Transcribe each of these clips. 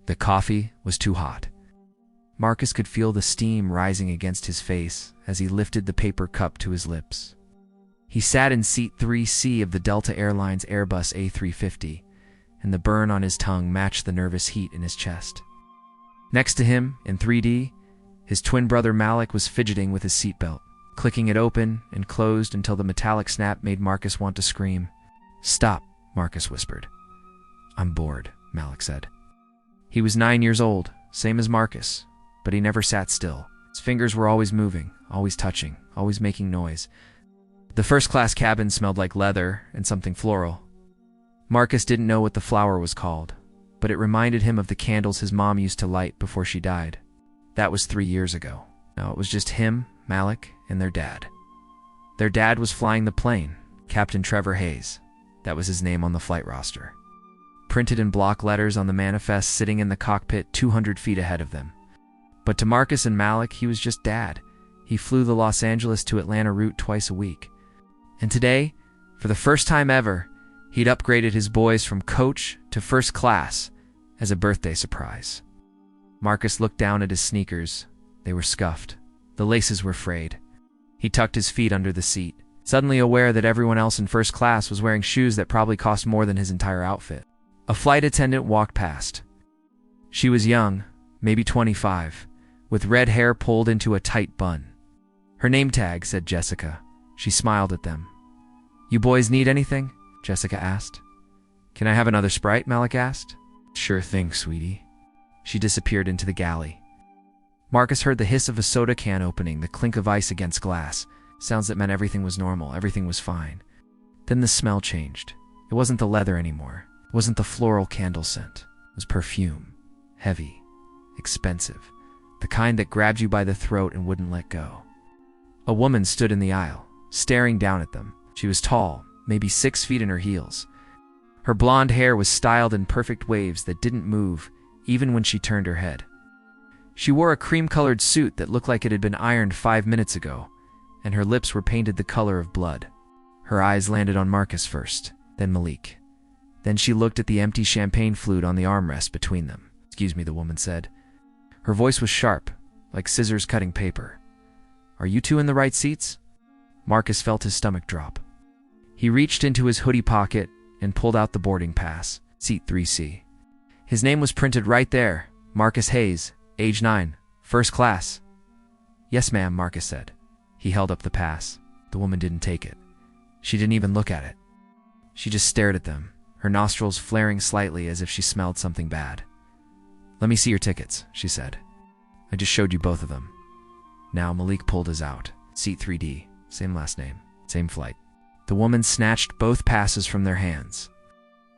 The coffee was too hot. Marcus could feel the steam rising against his face as he lifted the paper cup to his lips. He sat in seat 3C of the Delta Airlines Airbus A350, and the burn on his tongue matched the nervous heat in his chest. Next to him, in 3D, his twin brother Malik was fidgeting with his seatbelt, clicking it open and closed until the metallic snap made Marcus want to scream. "Stop," Marcus whispered. "I'm bored," Malik said. He was 9 years old, same as Marcus, but he never sat still. His fingers were always moving, always touching, always making noise. The first-class cabin smelled like leather and something floral. Marcus didn't know what the flower was called, but it reminded him of the candles his mom used to light before she died. That was 3 years ago. Now it was just him, Malik, and their dad. Their dad was flying the plane, Captain Trevor Hayes. That was his name on the flight roster. Printed in block letters on the manifest sitting in the cockpit 200 feet ahead of them. But to Marcus and Malik, he was just dad. He flew the Los Angeles to Atlanta route twice a week. And today, for the first time ever, he'd upgraded his boys from coach to first class as a birthday surprise. Marcus looked down at his sneakers. They were scuffed. The laces were frayed. He tucked his feet under the seat, suddenly aware that everyone else in first class was wearing shoes that probably cost more than his entire outfit. A flight attendant walked past. She was young, maybe 25, with red hair pulled into a tight bun. Her name tag said Jessica. She smiled at them. "You boys need anything?" Jessica asked. "Can I have another Sprite?" Malik asked. "Sure thing, sweetie." She disappeared into the galley. Marcus heard the hiss of a soda can opening, the clink of ice against glass, sounds that meant everything was normal, everything was fine. Then the smell changed. It wasn't the leather anymore. It wasn't the floral candle scent. It was perfume. Heavy. Expensive. The kind that grabbed you by the throat and wouldn't let go. A woman stood in the aisle, staring down at them. She was tall, maybe 6 feet in her heels. Her blonde hair was styled in perfect waves that didn't move, even when she turned her head. She wore a cream-colored suit that looked like it had been ironed 5 minutes ago, and her lips were painted the color of blood. Her eyes landed on Marcus first, then Malik. Then she looked at the empty champagne flute on the armrest between them. "Excuse me," the woman said. Her voice was sharp, like scissors cutting paper. "Are you two in the right seats?" Marcus felt his stomach drop. He reached into his hoodie pocket and pulled out the boarding pass, seat 3C. His name was printed right there, Marcus Hayes, age 9, first class. "Yes, ma'am," Marcus said. He held up the pass. The woman didn't take it. She didn't even look at it. She just stared at them, her nostrils flaring slightly as if she smelled something bad. "Let me see your tickets," she said. "I just showed you both of them." Now Malik pulled his out. Seat 3D, same last name, same flight. The woman snatched both passes from their hands.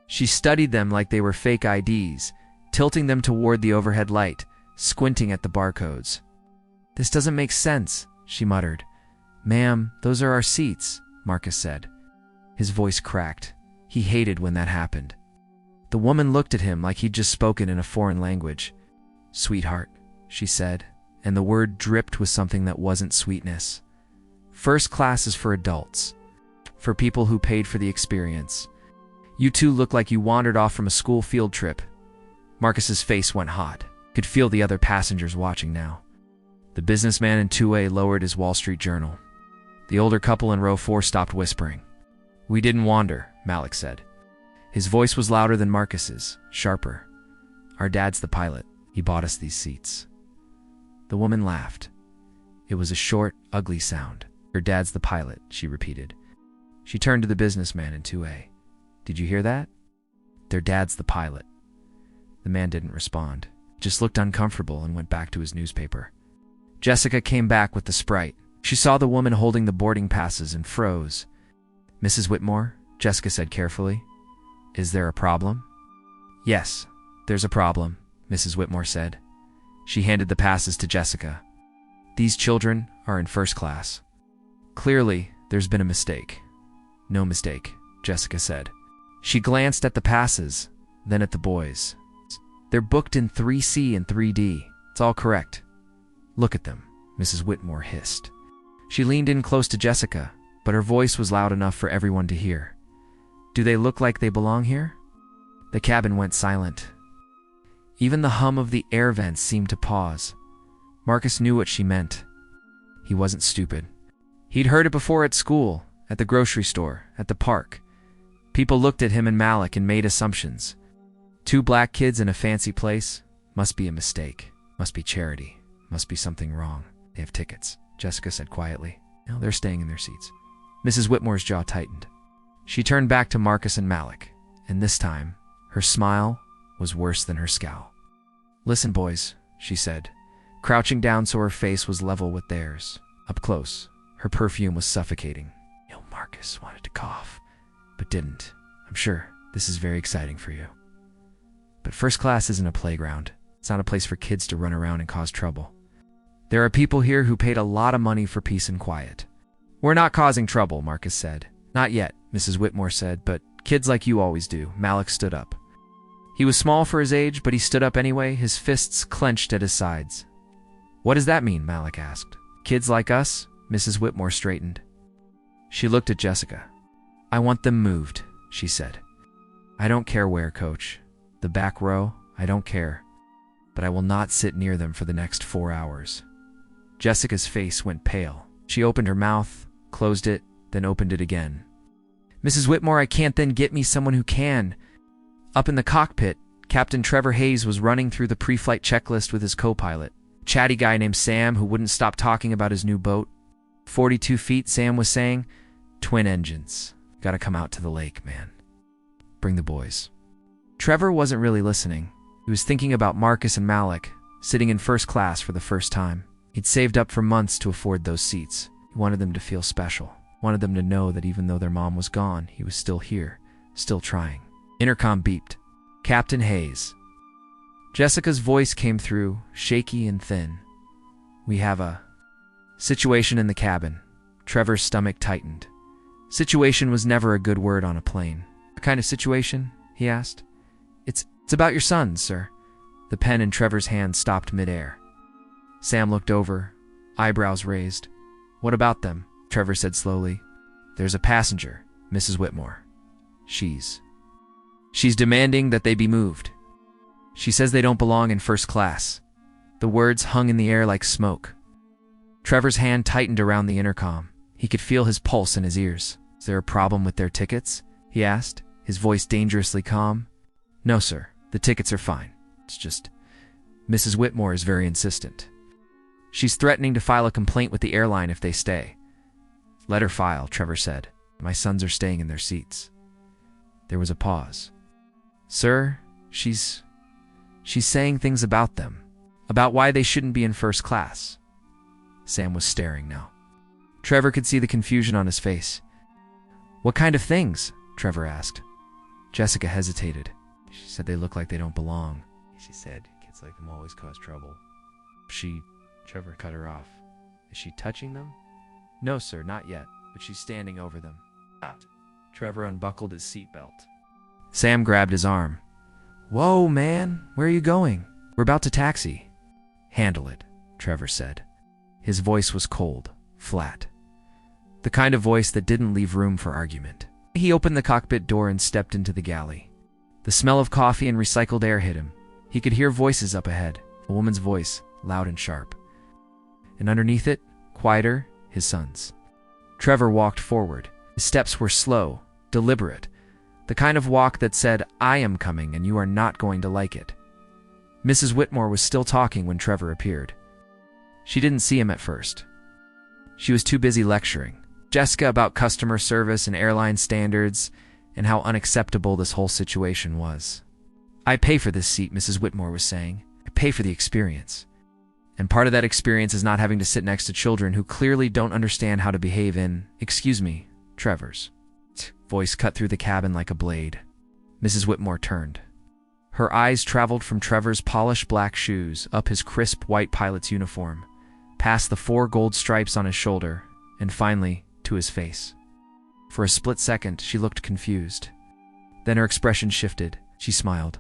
She studied them like they were fake IDs, tilting them toward the overhead light, squinting at the barcodes. "This doesn't make sense," she muttered. "Ma'am, those are our seats," Marcus said. His voice cracked. He hated when that happened. The woman looked at him like he'd just spoken in a foreign language. "Sweetheart," she said, and the word dripped with something that wasn't sweetness. "First class is for adults, for people who paid for the experience. You two look like you wandered off from a school field trip." Marcus's face went hot. Could feel the other passengers watching now. The businessman in 2A lowered his Wall Street Journal. The older couple in row 4 stopped whispering. "We didn't wander," Malik said. His voice was louder than Marcus's, sharper. "Our dad's the pilot. He bought us these seats." The woman laughed. It was a short, ugly sound. "Your dad's the pilot," she repeated. She turned to the businessman in 2A. "Did you hear that? Their dad's the pilot." The man didn't respond, just looked uncomfortable and went back to his newspaper. Jessica came back with the Sprite. She saw the woman holding the boarding passes and froze. "Mrs. Whitmore," Jessica said carefully, "is there a problem?" "Yes, there's a problem," Mrs. Whitmore said. She handed the passes to Jessica. "These children are in first class. Clearly, there's been a mistake." "No mistake," Jessica said. She glanced at the passes, then at the boys. "They're booked in 3C and 3D. It's all correct." "Look at them," Mrs. Whitmore hissed. She leaned in close to Jessica, but her voice was loud enough for everyone to hear. "Do they look like they belong here?" The cabin went silent. Even the hum of the air vents seemed to pause. Marcus knew what she meant. He wasn't stupid. He'd heard it before at school, at the grocery store, at the park. People looked at him and Malik and made assumptions. Two black kids in a fancy place? Must be a mistake. Must be charity. Must be something wrong. They have tickets, Jessica said quietly. No, they're staying in their seats. Mrs. Whitmore's jaw tightened. She turned back to Marcus and Malik, and this time, her smile was worse than her scowl. Listen, boys, she said, crouching down so her face was level with theirs. Up close, her perfume was suffocating. Marcus wanted to cough, but didn't. I'm sure this is very exciting for you. But first class isn't a playground. It's not a place for kids to run around and cause trouble. There are people here who paid a lot of money for peace and quiet. We're not causing trouble, Marcus said. Not yet, Mrs. Whitmore said, but kids like you always do. Malik stood up. He was small for his age, but he stood up anyway, his fists clenched at his sides. What does that mean? Malik asked. Kids like us? Mrs. Whitmore straightened. She looked at Jessica. I want them moved, she said. I don't care where, Coach. The back row, I don't care. But I will not sit near them for the next 4 hours. Jessica's face went pale. She opened her mouth, closed it, then opened it again. Mrs. Whitmore, I can't then get me someone who can. Up in the cockpit, Captain Trevor Hayes was running through the pre-flight checklist with his co-pilot. A chatty guy named Sam who wouldn't stop talking about his new boat. 42 feet, Sam was saying. Twin engines. Gotta come out to the lake, man. Bring the boys. Trevor wasn't really listening. He was thinking about Marcus and Malik, sitting in first class for the first time. He'd saved up for months to afford those seats. He wanted them to feel special. Wanted them to know that even though their mom was gone, he was still here, still trying. Intercom beeped. Captain Hayes. Jessica's voice came through, shaky and thin. We have a situation in the cabin. Trevor's stomach tightened. Situation was never a good word on a plane. What kind of situation? He asked. It's about your sons, sir. The pen in Trevor's hand stopped midair. Sam looked over, eyebrows raised. What about them? Trevor said slowly. There's a passenger, Mrs. Whitmore. She's demanding that they be moved. She says they don't belong in first class. The words hung in the air like smoke. Trevor's hand tightened around the intercom. He could feel his pulse in his ears. Is there a problem with their tickets? He asked, his voice dangerously calm. No, sir. The tickets are fine. It's just Mrs. Whitmore is very insistent. She's threatening to file a complaint with the airline if they stay. Let her file, Trevor said. My sons are staying in their seats. There was a pause. Sir, she's saying things about them, about why they shouldn't be in first class. Sam was staring now. Trevor could see the confusion on his face. What kind of things? Trevor asked. Jessica hesitated. She said they look like they don't belong. She said kids like them always cause trouble. Trevor cut her off. Is she touching them? No, sir, not yet, but she's standing over them. Trevor unbuckled his seatbelt. Sam grabbed his arm. Whoa, man, where are you going? We're about to taxi. Handle it, Trevor said. His voice was cold, flat. The kind of voice that didn't leave room for argument. He opened the cockpit door and stepped into the galley. The smell of coffee and recycled air hit him. He could hear voices up ahead, a woman's voice, loud and sharp. And underneath it, quieter, his son's. Trevor walked forward. His steps were slow, deliberate, the kind of walk that said, I am coming and you are not going to like it. Mrs. Whitmore was still talking when Trevor appeared. She didn't see him at first. She was too busy lecturing Jessica about customer service and airline standards and how unacceptable this whole situation was. I pay for this seat, Mrs. Whitmore was saying. I pay for the experience. And part of that experience is not having to sit next to children who clearly don't understand how to behave in, excuse me, Trevor's. Voice cut through the cabin like a blade. Mrs. Whitmore turned. Her eyes traveled from Trevor's polished black shoes up his crisp white pilot's uniform, past the 4 gold stripes on his shoulder, and finally to his face. For a split second, she looked confused. Then her expression shifted. She smiled.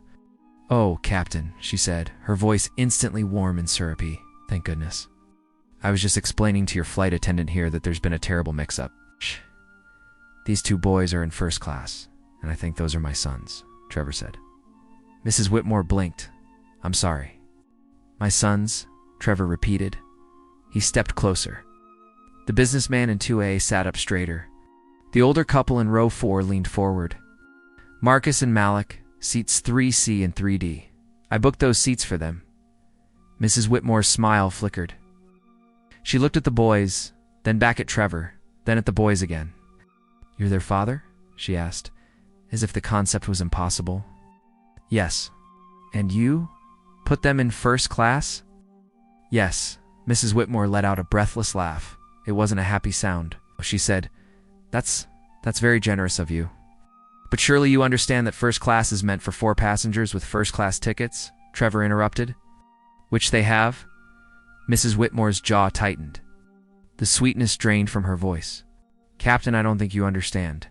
Oh, Captain, she said, her voice instantly warm and syrupy. Thank goodness. I was just explaining to your flight attendant here that there's been a terrible mix-up. Shh. These 2 boys are in first class, and I think those are my sons, Trevor said. Mrs. Whitmore blinked. I'm sorry. My sons, Trevor repeated. He stepped closer. The businessman in 2A sat up straighter. The older couple in row 4 leaned forward. Marcus and Malik, seats 3C and 3D. I booked those seats for them. Mrs. Whitmore's smile flickered. She looked at the boys, then back at Trevor, then at the boys again. You're their father? She asked, as if the concept was impossible. Yes. And you? Put them in first class? Yes. Mrs. Whitmore let out a breathless laugh. It wasn't a happy sound. She said, That's very generous of you. But surely you understand that first class is meant for 4 passengers with first-class tickets? Trevor interrupted. Which they have? Mrs. Whitmore's jaw tightened. The sweetness drained from her voice. Captain, I don't think you understand.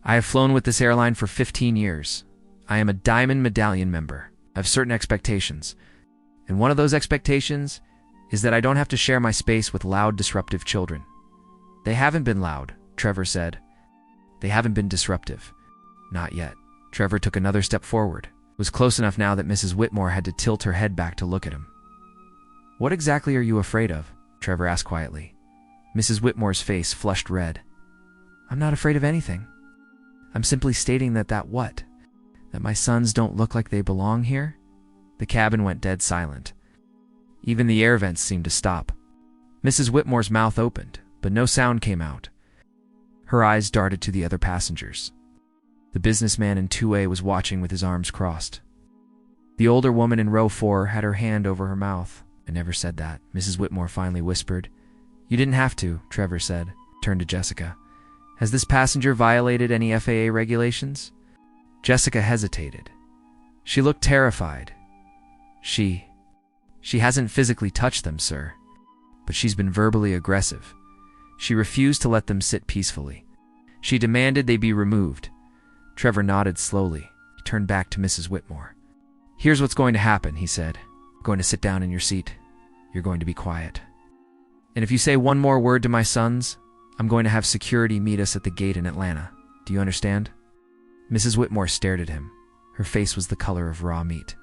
I have flown with this airline for 15 years. I am a Diamond Medallion member. I have certain expectations. And one of those expectations is that I don't have to share my space with loud, disruptive children. They haven't been loud, Trevor said. They haven't been disruptive. Not yet. Trevor took another step forward. It was close enough now that Mrs. Whitmore had to tilt her head back to look at him. What exactly are you afraid of? Trevor asked quietly. Mrs. Whitmore's face flushed red. I'm not afraid of anything. I'm simply stating that what? That my sons don't look like they belong here? The cabin went dead silent. Even the air vents seemed to stop. Mrs. Whitmore's mouth opened, but no sound came out. Her eyes darted to the other passengers. The businessman in 2A was watching with his arms crossed. The older woman in row 4 had her hand over her mouth. I never said that, Mrs. Whitmore finally whispered. You didn't have to, Trevor said, turned to Jessica. Has this passenger violated any FAA regulations? Jessica hesitated. She looked terrified. She hasn't physically touched them, sir, but she's been verbally aggressive. She refused to let them sit peacefully. She demanded they be removed. Trevor nodded slowly. He turned back to Mrs. Whitmore. Here's what's going to happen, he said. You're going to sit down in your seat. You're going to be quiet. And if you say one more word to my sons, I'm going to have security meet us at the gate in Atlanta. Do you understand? Mrs. Whitmore stared at him. Her face was the color of raw meat.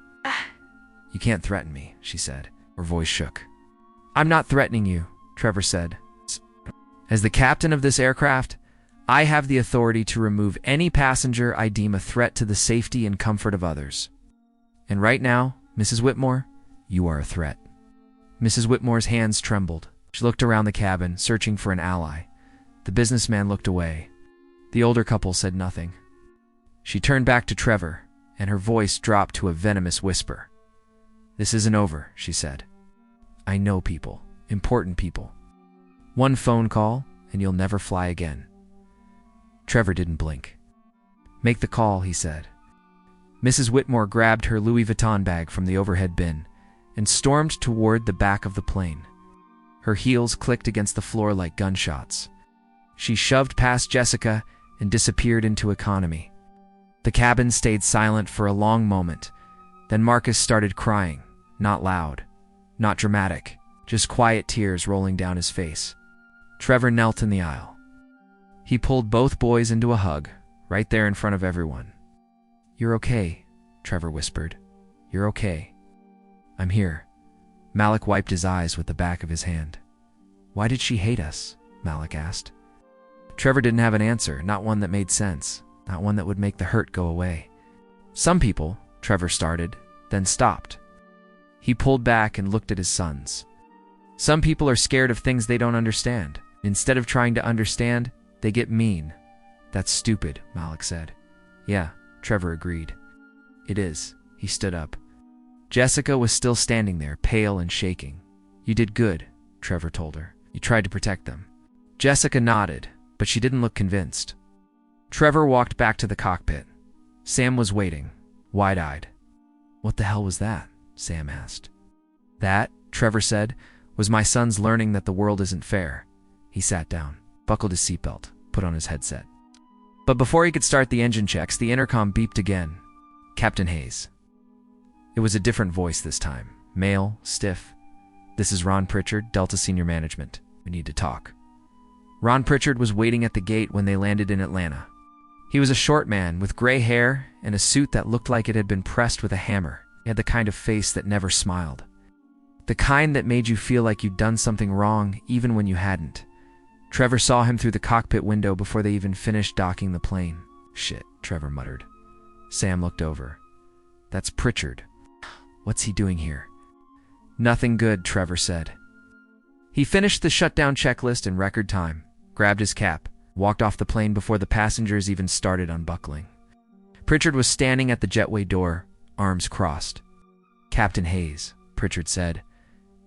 You can't threaten me, she said. Her voice shook. I'm not threatening you, Trevor said. As the captain of this aircraft, I have the authority to remove any passenger I deem a threat to the safety and comfort of others. And right now, Mrs. Whitmore, you are a threat. Mrs. Whitmore's hands trembled. She looked around the cabin, searching for an ally. The businessman looked away. The older couple said nothing. She turned back to Trevor, and her voice dropped to a venomous whisper. This isn't over, she said. I know people, important people. One phone call, and you'll never fly again. Trevor didn't blink. Make the call, he said. Mrs. Whitmore grabbed her Louis Vuitton bag from the overhead bin and stormed toward the back of the plane. Her heels clicked against the floor like gunshots. She shoved past Jessica and disappeared into economy. The cabin stayed silent for a long moment. Then Marcus started crying, not loud, not dramatic, just quiet tears rolling down his face. Trevor knelt in the aisle. He pulled both boys into a hug, right there in front of everyone. You're okay, Trevor whispered. You're okay. I'm here. Malik wiped his eyes with the back of his hand. Why did she hate us? Malik asked. Trevor didn't have an answer, not one that made sense, not one that would make the hurt go away. Some people, Trevor started, then stopped. He pulled back and looked at his sons. Some people are scared of things they don't understand. Instead of trying to understand, they get mean. That's stupid, Malik said. Yeah, Trevor agreed. It is. He stood up. Jessica was still standing there, pale and shaking. You did good, Trevor told her. You tried to protect them. Jessica nodded, but she didn't look convinced. Trevor walked back to the cockpit. Sam was waiting, wide-eyed. What the hell was that? Sam asked. That, Trevor said, was my son's learning that the world isn't fair. He sat down, buckled his seatbelt, put on his headset. But before he could start the engine checks, the intercom beeped again. Captain Hayes. It was a different voice this time, male, stiff. This is Ron Pritchard, Delta Senior Management. We need to talk. Ron Pritchard was waiting at the gate when they landed in Atlanta. He was a short man with gray hair and a suit that looked like it had been pressed with a hammer. He had the kind of face that never smiled. The kind that made you feel like you'd done something wrong even when you hadn't. Trevor saw him through the cockpit window before they even finished docking the plane. "Shit," Trevor muttered. Sam looked over. "That's Pritchard. What's he doing here?" "Nothing good," Trevor said. He finished the shutdown checklist in record time, grabbed his cap, walked off the plane before the passengers even started unbuckling. Pritchard was standing at the jetway door, arms crossed. "Captain Hayes," Pritchard said.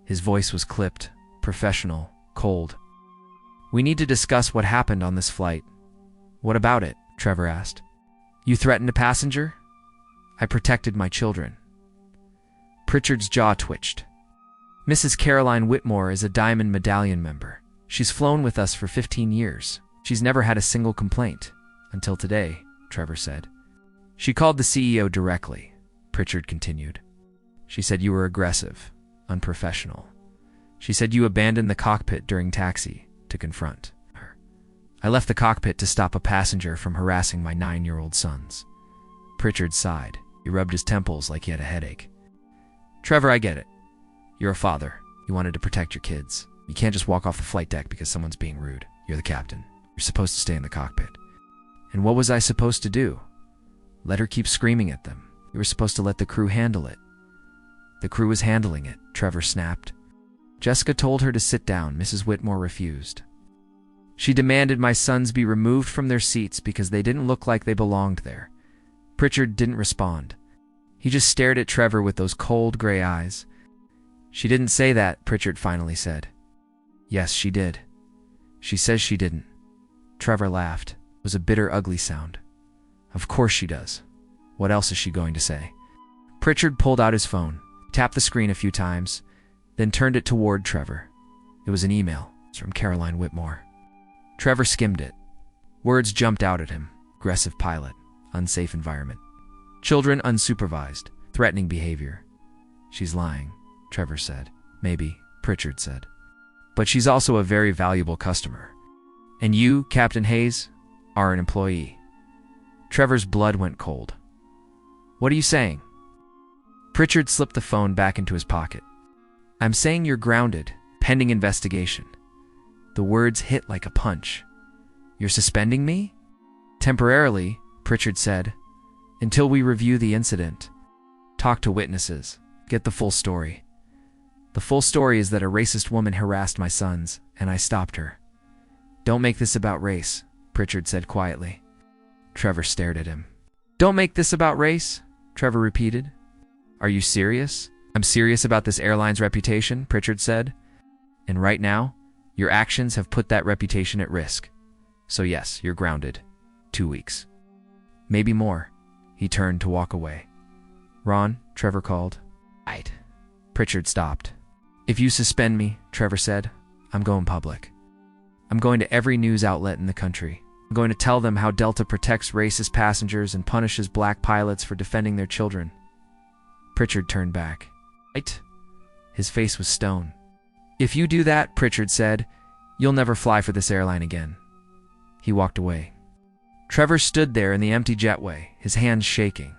His voice was clipped, professional, cold. "We need to discuss what happened on this flight." "What about it?" Trevor asked. "You threatened a passenger?" "I protected my children." Pritchard's jaw twitched. "Mrs. Caroline Whitmore is a Diamond Medallion member. She's flown with us for 15 years. She's never had a single complaint. Until today," Trevor said. "She called the CEO directly," Pritchard continued. "She said you were aggressive, unprofessional. She said you abandoned the cockpit during taxi to confront her. I left the cockpit to stop a passenger from harassing my 9-year-old sons." Pritchard sighed. He rubbed his temples like he had a headache. "Trevor, I get it. You're a father. You wanted to protect your kids. You can't just walk off the flight deck because someone's being rude. You're the captain. You're supposed to stay in the cockpit." "And what was I supposed to do? Let her keep screaming at them. You were supposed to let the crew handle it." "The crew was handling it," Trevor snapped. "Jessica told her to sit down. Mrs. Whitmore refused. She demanded my sons be removed from their seats because they didn't look like they belonged there." Pritchard didn't respond. He just stared at Trevor with those cold gray eyes. "She didn't say that," Pritchard finally said. "Yes, she did. She says she didn't." Trevor laughed. It was a bitter, ugly sound. "Of course she does. What else is she going to say?" Pritchard pulled out his phone, tapped the screen a few times, then turned it toward Trevor. It was an email. It's from Caroline Whitmore. Trevor skimmed it. Words jumped out at him. Aggressive pilot. Unsafe environment. Children unsupervised. Threatening behavior. "She's lying," Trevor said. "Maybe," Pritchard said. "But she's also a very valuable customer. And you, Captain Hayes, are an employee." Trevor's blood went cold. "What are you saying?" Pritchard slipped the phone back into his pocket. "I'm saying you're grounded, pending investigation." The words hit like a punch. "You're suspending me?" "Temporarily," Pritchard said, "until we review the incident. Talk to witnesses. Get the full story. The full story is that a racist woman harassed my sons, and I stopped her." "Don't make this about race," Pritchard said quietly. Trevor stared at him. "Don't make this about race?" Trevor repeated. "Are you serious?" "I'm serious about this airline's reputation," Pritchard said. "And right now, your actions have put that reputation at risk. So yes, you're grounded. 2 weeks. Maybe more." He turned to walk away. "Ron," Trevor called. "Right." Pritchard stopped. "If you suspend me," Trevor said, "I'm going public. I'm going to every news outlet in the country. I'm going to tell them how Delta protects racist passengers and punishes black pilots for defending their children." Pritchard turned back. "Right?" His face was stone. "If you do that," Pritchard said, "you'll never fly for this airline again." He walked away. Trevor stood there in the empty jetway, his hands shaking.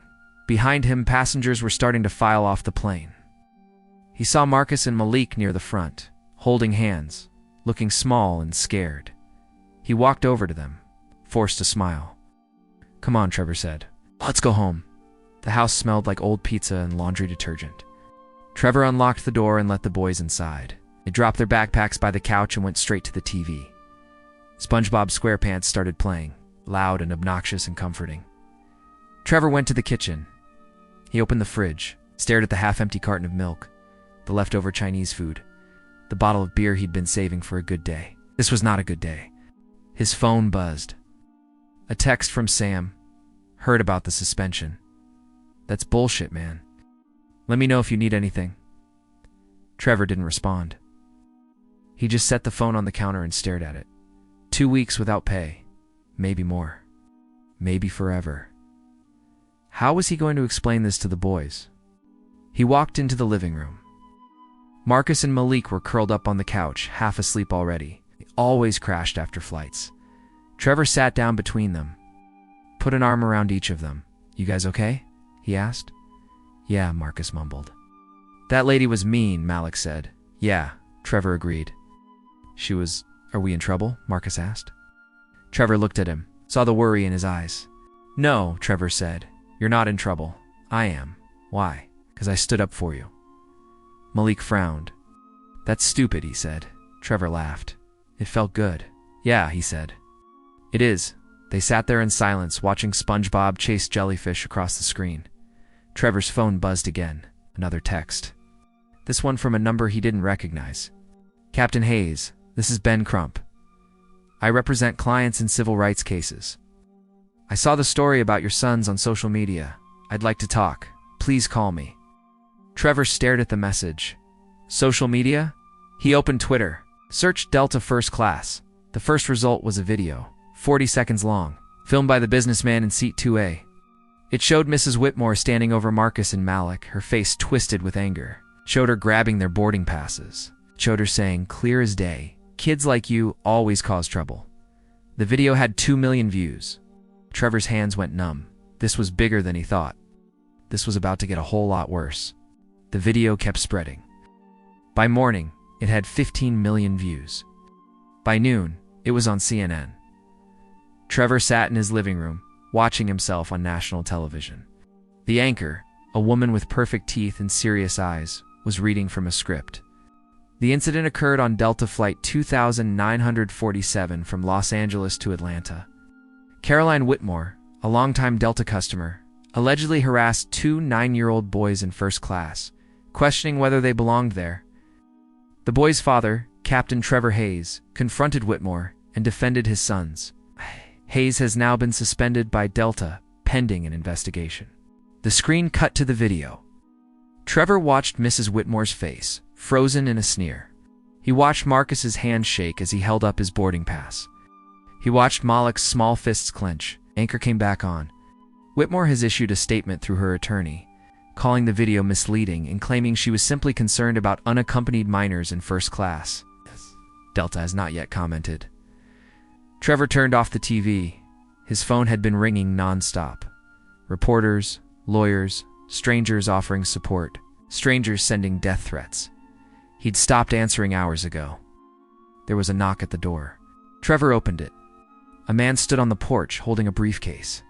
Behind him, passengers were starting to file off the plane. He saw Marcus and Malik near the front, holding hands, looking small and scared. He walked over to them, forced a smile. "Come on," Trevor said. "Let's go home." The house smelled like old pizza and laundry detergent. Trevor unlocked the door and let the boys inside. They dropped their backpacks by the couch and went straight to the TV. SpongeBob SquarePants started playing, loud and obnoxious and comforting. Trevor went to the kitchen. He opened the fridge, stared at the half-empty carton of milk, the leftover Chinese food, the bottle of beer he'd been saving for a good day. This was not a good day. His phone buzzed. A text from Sam. "Heard about the suspension." "That's bullshit, man. Let me know if you need anything." Trevor didn't respond. He just set the phone on the counter and stared at it. 2 weeks without pay. Maybe more. Maybe forever. How was he going to explain this to the boys? He walked into the living room. Marcus and Malik were curled up on the couch, half asleep already. They always crashed after flights. Trevor sat down between them, put an arm around each of them. "You guys okay?" he asked. Yeah, Marcus mumbled. That lady was mean, Malik said. Yeah, Trevor agreed. Are we in trouble? Marcus asked. Trevor looked at him, saw the worry in his eyes. No, Trevor said. You're not in trouble. I am. Why? Because I stood up for you. Malik frowned. That's stupid, he said. Trevor laughed. It felt good. Yeah, he said. It is. They sat there in silence, watching SpongeBob chase jellyfish across the screen. Trevor's phone buzzed again. Another text. This one from a number he didn't recognize. Captain Hayes, this is Ben Crump. I represent clients in civil rights cases. I saw the story about your sons on social media. I'd like to talk. Please call me. Trevor stared at the message. Social media? He opened Twitter. Searched Delta First Class. The first result was a video, 40 seconds long, filmed by the businessman in seat 2A. It showed Mrs. Whitmore standing over Marcus and Malik, her face twisted with anger. Showed her grabbing their boarding passes. Showed her saying, clear as day, kids like you always cause trouble. The video had 2 million views. Trevor's hands went numb. This was bigger than he thought. This was about to get a whole lot worse. The video kept spreading. By morning, it had 15 million views. By noon, it was on CNN. Trevor sat in his living room, watching himself on national television. The anchor, a woman with perfect teeth and serious eyes, was reading from a script. The incident occurred on Delta Flight 2947 from Los Angeles to Atlanta. Caroline Whitmore, a longtime Delta customer, allegedly harassed 2 9-year-old boys in first class, questioning whether they belonged there. The boy's father, Captain Trevor Hayes, confronted Whitmore and defended his sons. Hayes has now been suspended by Delta, pending an investigation. The screen cut to the video. Trevor watched Mrs. Whitmore's face, frozen in a sneer. He watched Marcus's hand shake as he held up his boarding pass. He watched Malik's small fists clench. Anchor came back on. Whitmore has issued a statement through her attorney, calling the video misleading and claiming she was simply concerned about unaccompanied minors in first class. Delta has not yet commented. Trevor turned off the TV. His phone had been ringing non-stop. Reporters, lawyers, strangers offering support, strangers sending death threats. He'd stopped answering hours ago. There was a knock at the door. Trevor opened it. A man stood on the porch holding a briefcase.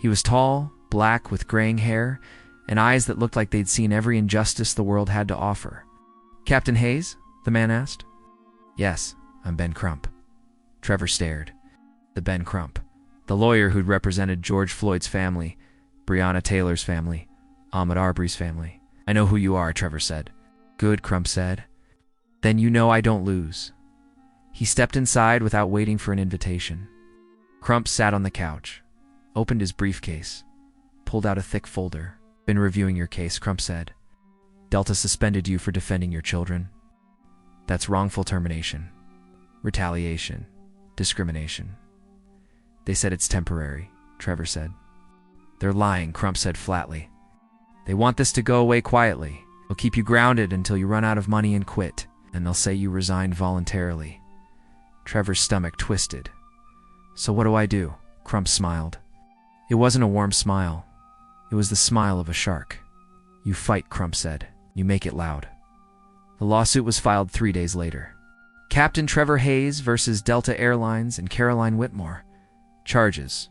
He was tall, black with graying hair, and eyes that looked like they'd seen every injustice the world had to offer. Captain Hayes? The man asked. Yes, I'm Ben Crump. Trevor stared. The Ben Crump. The lawyer who'd represented George Floyd's family, Breonna Taylor's family, Ahmaud Arbery's family. I know who you are, Trevor said. Good, Crump said. Then you know I don't lose. He stepped inside without waiting for an invitation. Crump sat on the couch, opened his briefcase, pulled out a thick folder. Been reviewing your case, Crump said. Delta suspended you for defending your children. That's wrongful termination, retaliation, discrimination. They said it's temporary, Trevor said. They're lying, Crump said flatly. They want this to go away quietly. They'll keep you grounded until you run out of money and quit, and they'll say you resigned voluntarily. Trevor's stomach twisted. So what do I do? Crump smiled. It wasn't a warm smile. It was the smile of a shark. You fight, Crump said. You make it loud. The lawsuit was filed 3 days later. Captain Trevor Hayes versus Delta Airlines and Caroline Whitmore. Charges: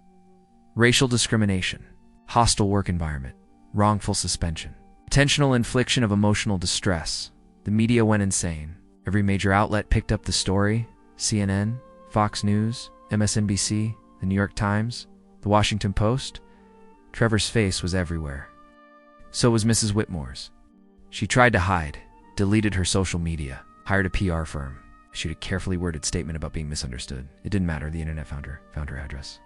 racial discrimination, hostile work environment, wrongful suspension, intentional infliction of emotional distress. The media went insane. Every major outlet picked up the story. CNN, Fox News, MSNBC, the New York Times, the Washington Post. Trevor's face was everywhere. So was Mrs. Whitmore's. She tried to hide, deleted her social media, hired a PR firm, issued a carefully worded statement about being misunderstood. It didn't matter, the internet found her address.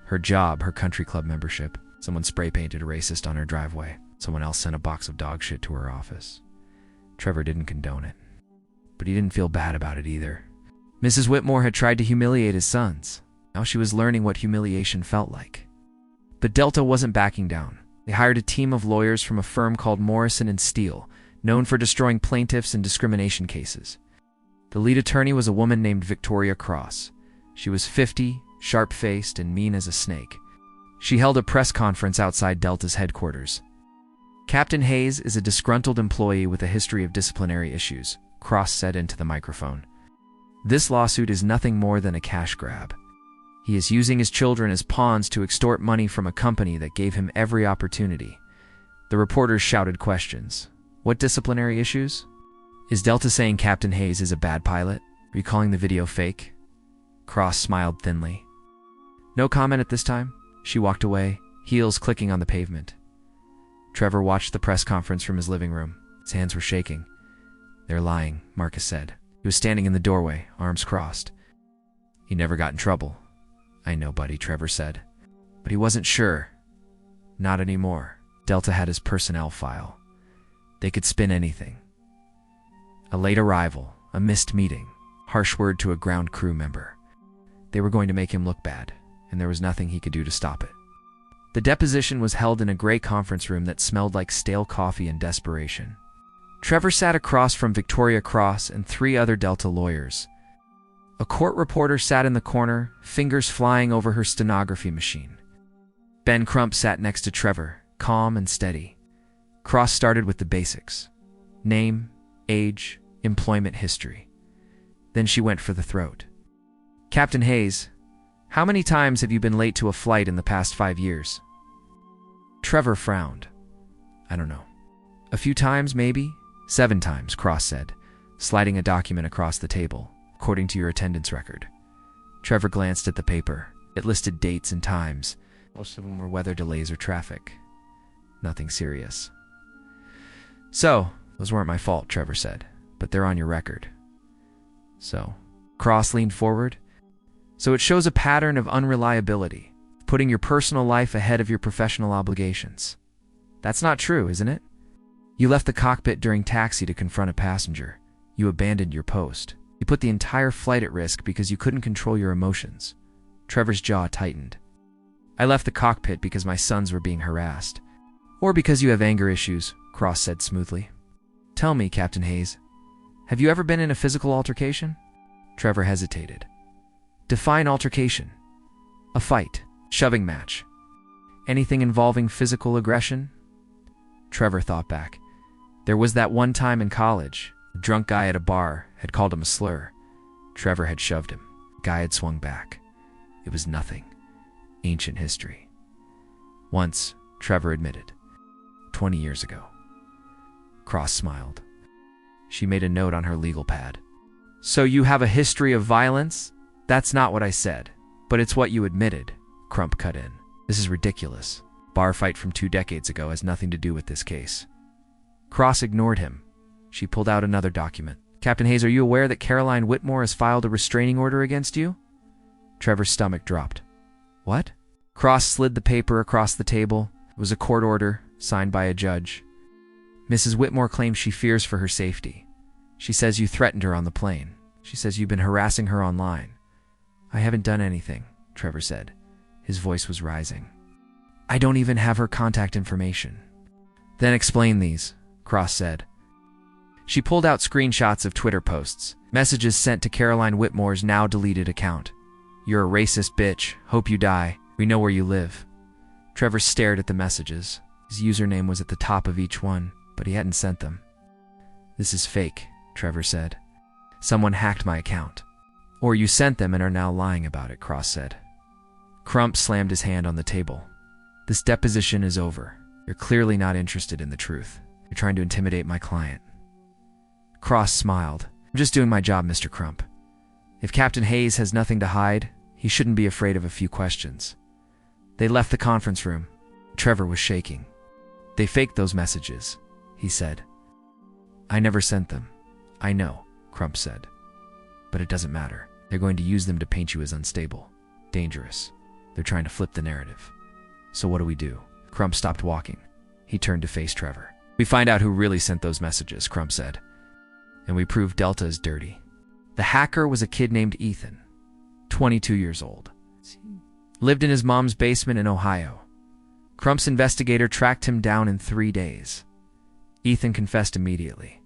Her job, her country club membership. Someone spray-painted a racist on her driveway. Someone else sent a box of dog shit to her office. Trevor didn't condone it. But he didn't feel bad about it either. Mrs. Whitmore had tried to humiliate his sons. Now she was learning what humiliation felt like. But Delta wasn't backing down. They hired a team of lawyers from a firm called Morrison & Steele, known for destroying plaintiffs in discrimination cases. The lead attorney was a woman named Victoria Cross. She was 50, sharp-faced, and mean as a snake. She held a press conference outside Delta's headquarters. Captain Hayes is a disgruntled employee with a history of disciplinary issues, Cross said into the microphone. This lawsuit is nothing more than a cash grab. He is using his children as pawns to extort money from a company that gave him every opportunity. The reporters shouted questions. What disciplinary issues? Is Delta saying Captain Hayes is a bad pilot? Are you calling the video fake? Cross smiled thinly. No comment at this time. She walked away, heels clicking on the pavement. Trevor watched the press conference from his living room. His hands were shaking. They're lying, Marcus said. He was standing in the doorway, arms crossed. He never got in trouble. I know, buddy, Trevor said. But he wasn't sure. Not anymore. Delta had his personnel file. They could spin anything. A late arrival, a missed meeting, harsh word to a ground crew member. They were going to make him look bad, and there was nothing he could do to stop it. The deposition was held in a gray conference room that smelled like stale coffee and desperation. Trevor sat across from Victoria Cross and 3 other Delta lawyers. A court reporter sat in the corner, fingers flying over her stenography machine. Ben Crump sat next to Trevor, calm and steady. Cross started with the basics. Name, age, employment history. Then she went for the throat. Captain Hayes, how many times have you been late to a flight in the past 5 years? Trevor frowned. I don't know. A few times, maybe? 7 times, Cross said, sliding a document across the table, according to your attendance record. Trevor glanced at the paper. It listed dates and times. Most of them were weather delays or traffic. Nothing serious. So, those weren't my fault, Trevor said, but they're on your record. So, Cross leaned forward. So it shows a pattern of unreliability, putting your personal life ahead of your professional obligations. That's not true, isn't it? You left the cockpit during taxi to confront a passenger. You abandoned your post. You put the entire flight at risk because you couldn't control your emotions. Trevor's jaw tightened. I left the cockpit because my sons were being harassed. Or because you have anger issues, Cross said smoothly. Tell me, Captain Hayes, have you ever been in a physical altercation? Trevor hesitated. Define altercation. A fight, shoving match. Anything involving physical aggression? Trevor thought back. There was that one time in college. A drunk guy at a bar had called him a slur. Trevor had shoved him. The guy had swung back. It was nothing. Ancient history. Once, Trevor admitted. 20 years ago. Cross smiled. She made a note on her legal pad. So you have a history of violence? That's not what I said, but it's what you admitted, Crump cut in. This is ridiculous. Bar fight from 2 decades ago has nothing to do with this case. Cross ignored him. She pulled out another document. Captain Hayes, are you aware that Caroline Whitmore has filed a restraining order against you? Trevor's stomach dropped. What? Cross slid the paper across the table. It was a court order, signed by a judge. Mrs. Whitmore claims she fears for her safety. She says you threatened her on the plane. She says you've been harassing her online. I haven't done anything, Trevor said. His voice was rising. I don't even have her contact information. Then explain these, Cross said. She pulled out screenshots of Twitter posts, messages sent to Caroline Whitmore's now deleted account. You're a racist bitch. Hope you die. We know where you live. Trevor stared at the messages. His username was at the top of each one, but he hadn't sent them. This is fake, Trevor said. Someone hacked my account. Or you sent them and are now lying about it, Cross said. Crump slammed his hand on the table. This deposition is over. You're clearly not interested in the truth. You're trying to intimidate my client. Cross smiled. I'm just doing my job, Mr. Crump. If Captain Hayes has nothing to hide, he shouldn't be afraid of a few questions. They left the conference room. Trevor was shaking. They faked those messages, he said. I never sent them. I know, Crump said. But it doesn't matter. They're going to use them to paint you as unstable, dangerous. They're trying to flip the narrative. So what do we do? Crump stopped walking. He turned to face Trevor. We find out who really sent those messages, Crump said. And we prove Delta is dirty. The hacker was a kid named Ethan, 22 years old. Lived in his mom's basement in Ohio. Crump's investigator tracked him down in 3 days. Ethan confessed immediately.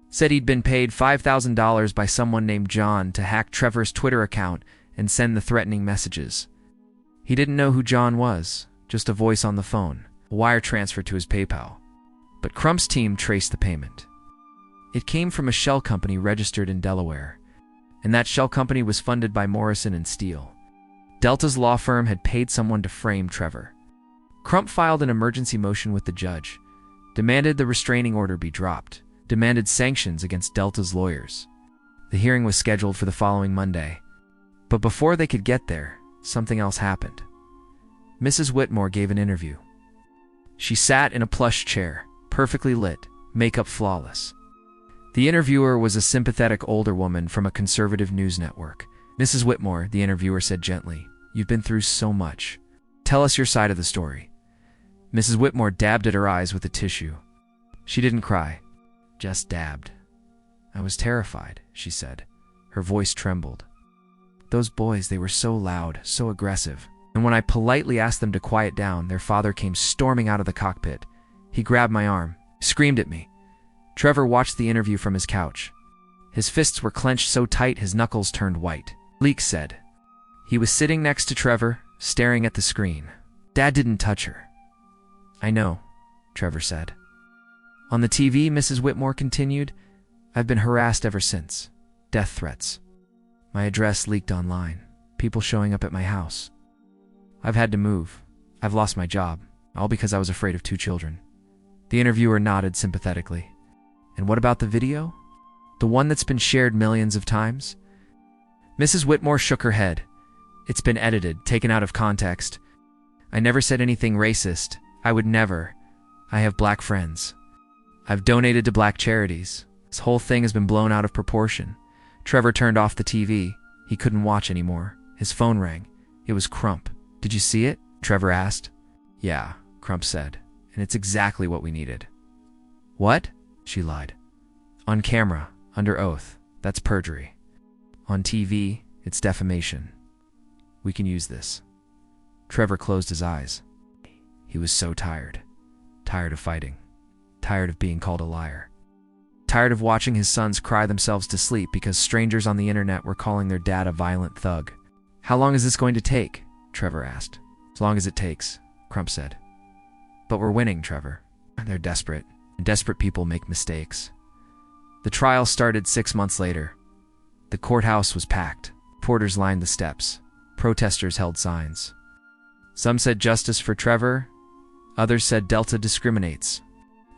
Said he'd been paid $5,000 by someone named John to hack Trevor's Twitter account and send the threatening messages. He didn't know who John was, just a voice on the phone, a wire transfer to his PayPal. But Crump's team traced the payment. It came from a shell company registered in Delaware, and that shell company was funded by Morrison and Steele. Delta's law firm had paid someone to frame Trevor. Crump filed an emergency motion with the judge, demanded the restraining order be dropped, demanded sanctions against Delta's lawyers. The hearing was scheduled for the following Monday. But before they could get there, something else happened. Mrs. Whitmore gave an interview. She sat in a plush chair, perfectly lit, makeup flawless. The interviewer was a sympathetic older woman from a conservative news network. "Mrs. Whitmore," the interviewer said gently, "you've been through so much. Tell us your side of the story." Mrs. Whitmore dabbed at her eyes with a tissue. She didn't cry, just dabbed. "I was terrified," she said. Her voice trembled. "Those boys, they were so loud, so aggressive. And when I politely asked them to quiet down, their father came storming out of the cockpit. He grabbed my arm, screamed at me." Trevor watched the interview from his couch. His fists were clenched so tight his knuckles turned white. Leek said. He was sitting next to Trevor, staring at the screen. "Dad didn't touch her." "I know," Trevor said. On the TV, Mrs. Whitmore continued, "I've been harassed ever since. Death threats. My address leaked online. People showing up at my house. I've had to move. I've lost my job, all because I was afraid of 2 children." The interviewer nodded sympathetically. "And what about the video? The one that's been shared millions of times?" Mrs. Whitmore shook her head. "It's been edited, taken out of context. I never said anything racist. I would never. I have black friends. I've donated to black charities. This whole thing has been blown out of proportion." Trevor turned off the TV. He couldn't watch anymore. His phone rang. It was Crump. "Did you see it?" Trevor asked. "Yeah," Crump said, "and it's exactly what we needed." "What?" She lied. "On camera, under oath, that's perjury. On TV, it's defamation. We can use this." Trevor closed his eyes. He was so tired. Tired of fighting. Tired of being called a liar. Tired of watching his sons cry themselves to sleep because strangers on the internet were calling their dad a violent thug. "How long is this going to take?" Trevor asked. "As long as it takes," Crump said. "But we're winning, Trevor. They're desperate, and desperate people make mistakes." The trial started 6 months later. The courthouse was packed. Porters lined the steps. Protesters held signs. Some said justice for Trevor. Others said Delta discriminates.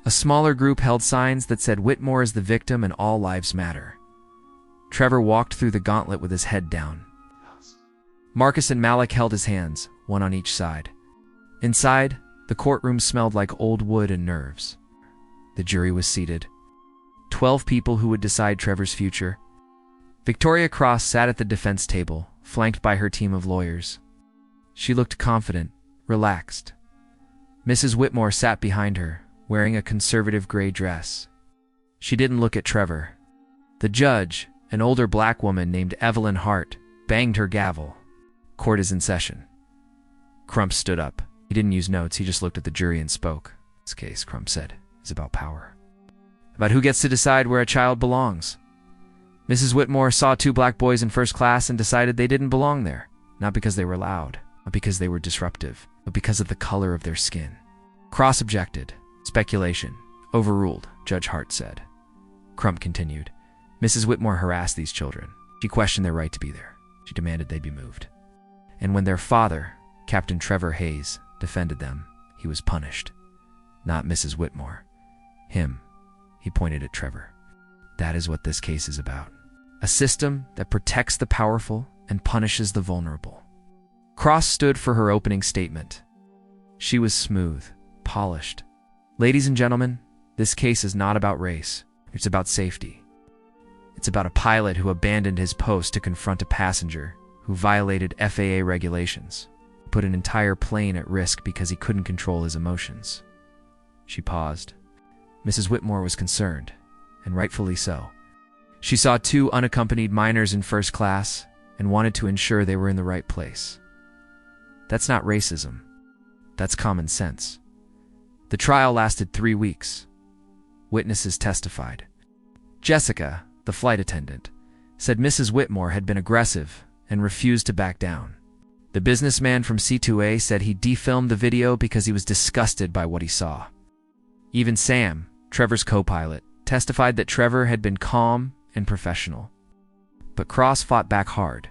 A smaller group held signs that said Whitmore is the victim and all lives matter. Trevor walked through the gauntlet with his head down. Marcus and Malik held his hands, one on each side. Inside, the courtroom smelled like old wood and nerves. The jury was seated. 12 people who would decide Trevor's future. Victoria Cross sat at the defense table, flanked by her team of lawyers. She looked confident, relaxed. Mrs. Whitmore sat behind her, wearing a conservative gray dress. She didn't look at Trevor. The judge, an older black woman named Evelyn Hart, banged her gavel. "Court is in session." Crump stood up. He didn't use notes, he just looked at the jury and spoke. "This case," Crump said, "is about power. About who gets to decide where a child belongs." Mrs. Whitmore saw 2 black boys in first class and decided they didn't belong there, not because they were loud, not because they were disruptive, but because of the color of their skin. Cross objected. "Speculation. Overruled," Judge Hart said. Crump continued. "Mrs. Whitmore harassed these children. She questioned their right to be there. She demanded they be moved. And when their father, Captain Trevor Hayes, defended them, he was punished. Not Mrs. Whitmore. Him." He pointed at Trevor. "That is what this case is about. A system that protects the powerful and punishes the vulnerable." Cross stood for her opening statement. She was smooth, polished. "Ladies and gentlemen, this case is not about race. It's about safety. It's about a pilot who abandoned his post to confront a passenger who violated FAA regulations, put an entire plane at risk because he couldn't control his emotions." She paused. Mrs. Whitmore was concerned, and rightfully so. She saw 2 unaccompanied minors in first class and wanted to ensure they were in the right place. That's not racism. That's common sense. The trial lasted 3 weeks. Witnesses testified. Jessica, the flight attendant, said Mrs. Whitmore had been aggressive and refused to back down. The businessman from C2A said he defilmed the video because he was disgusted by what he saw. Even Sam, Trevor's co-pilot, testified that Trevor had been calm and professional. But Cross fought back hard.